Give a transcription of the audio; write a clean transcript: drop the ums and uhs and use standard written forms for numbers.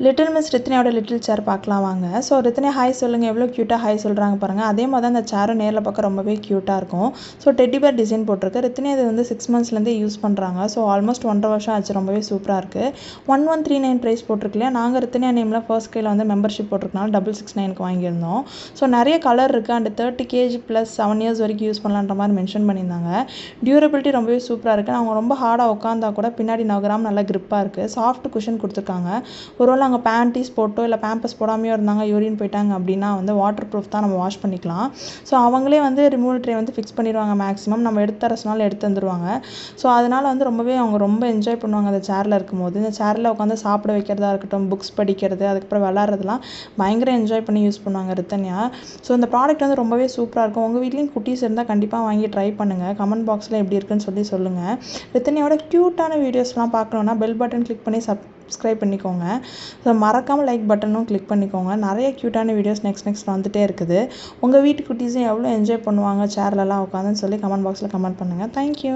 Little miss ரித்னியோட little சேர் பார்க்கலாம் வாங்க. So ரித்னி hi சொல்லுங்கள், எவ்வளோ க்யூட்டாக ஹாய் சொல்கிறாங்க பாருங்கள். அதே மாதிரி தான் அந்த சேரும் நேரில் பார்க்க ரொம்பவே க்யூட்டாக இருக்கும். ஸோ டெட்டி பேர் டிசைன் போட்டிருக்கு. ரித்னி அது வந்து 6 monthsலேருந்தே யூஸ் பண்ணுறாங்க. ஸோ ஆல்மோஸ்ட் 1.5 வருஷம் ஆச்சு. ரொம்பவே சூப்பராக இருக்குது. 1139 ப்ரைஸ் போட்டிருக்கலையா. நாங்கள் ரித்னியா நேமில் ஃபர்ஸ்ட் கையில் வந்து மெம்பர்ஷிப் போட்டிருக்கனால 669க்கு வாங்கியிருந்தோம். ஸோ நிறைய கலர் இருக்குது. அண்ட் 30 kg + 7 years வரைக்கும் யூஸ் பண்ணலான்ற மாதிரி மென்ஷன் பண்ணியிருந்தாங்க. டியூரபிலிட்டி ரொம்பவே சூப்பராக இருக்குது. அவங்க ரொம்ப ஹார்டாக உட்காந்தா கூட பின்னாடி நகராமல் நல்லா கிரிப்பாக இருக்குது. சாஃப்ட் குஷன் கொடுத்துருக்காங்க. ஒருவேளை அங்கே பேண்டீஸ் போட்டோ இல்லை பேம்பஸ் போடாமையோ இருந்தாங்க, யூரின் போயிட்டாங்க அப்படின்னா வந்து வாட்டர் ப்ரூஃப் தான், நம்ம வாஷ் பண்ணிக்கலாம். ஸோ அவங்களே வந்து ரிமூவல் ட்ரே வந்து ஃபிக்ஸ் பண்ணிடுவாங்க. மேக்ஸிமம் நம்ம எடுத்து தர சொன்னாலும் எடுத்து வந்துடுவாங்க. ஸோ அதனால் வந்து அவங்க ரொம்ப என்ஜாய் பண்ணுவாங்க அந்த சேரில் இருக்கும்போது. இந்த சேரில் உட்காந்து சாப்பிட வைக்கிறதா இருக்கட்டும், புக்ஸ் படிக்கிறது, அதுக்கப்புறம் விளாட்றதுலாம் பயங்கர என்ஜாய் பண்ணி யூஸ் பண்ணுவாங்க ரித்தன்யா. ஸோ இந்த ப்ராடக்ட் வந்து ரொம்பவே சூப்பராக இருக்கும். உங்கள் வீட்லேயும் குட்டீஸ் இருந்தால் கண்டிப்பாக வாங்கி ட்ரை பண்ணுங்கள். கமெண்ட் பாக்ஸில் எப்படி இருக்குன்னு சொல்லுங்கள். ரித்தன்யாவோட க்யூட்டான வீடியோஸ்லாம் பார்க்கணுன்னா பெல் பட்டன் கிளிக் பண்ணி சப்ஸ்கிரைப் பண்ணிக்கோங்க. ஸோ மறக்காமல் லைக் பட்டனும் கிளிக் பண்ணிக்கோங்க. நிறைய க்யூட்டான வீடியோஸ் நெக்ஸ்ட் வந்துகிட்டே இருக்குது. உங்கள் வீட்டு குட்டீஸும் எவ்வளோ என்ஜாய் பண்ணுவாங்க சேர்லலாம் உட்காந்துன்னு சொல்லி கமெண்ட் பாக்ஸில் கமெண்ட் பண்ணுங்கள். தேங்க்யூ.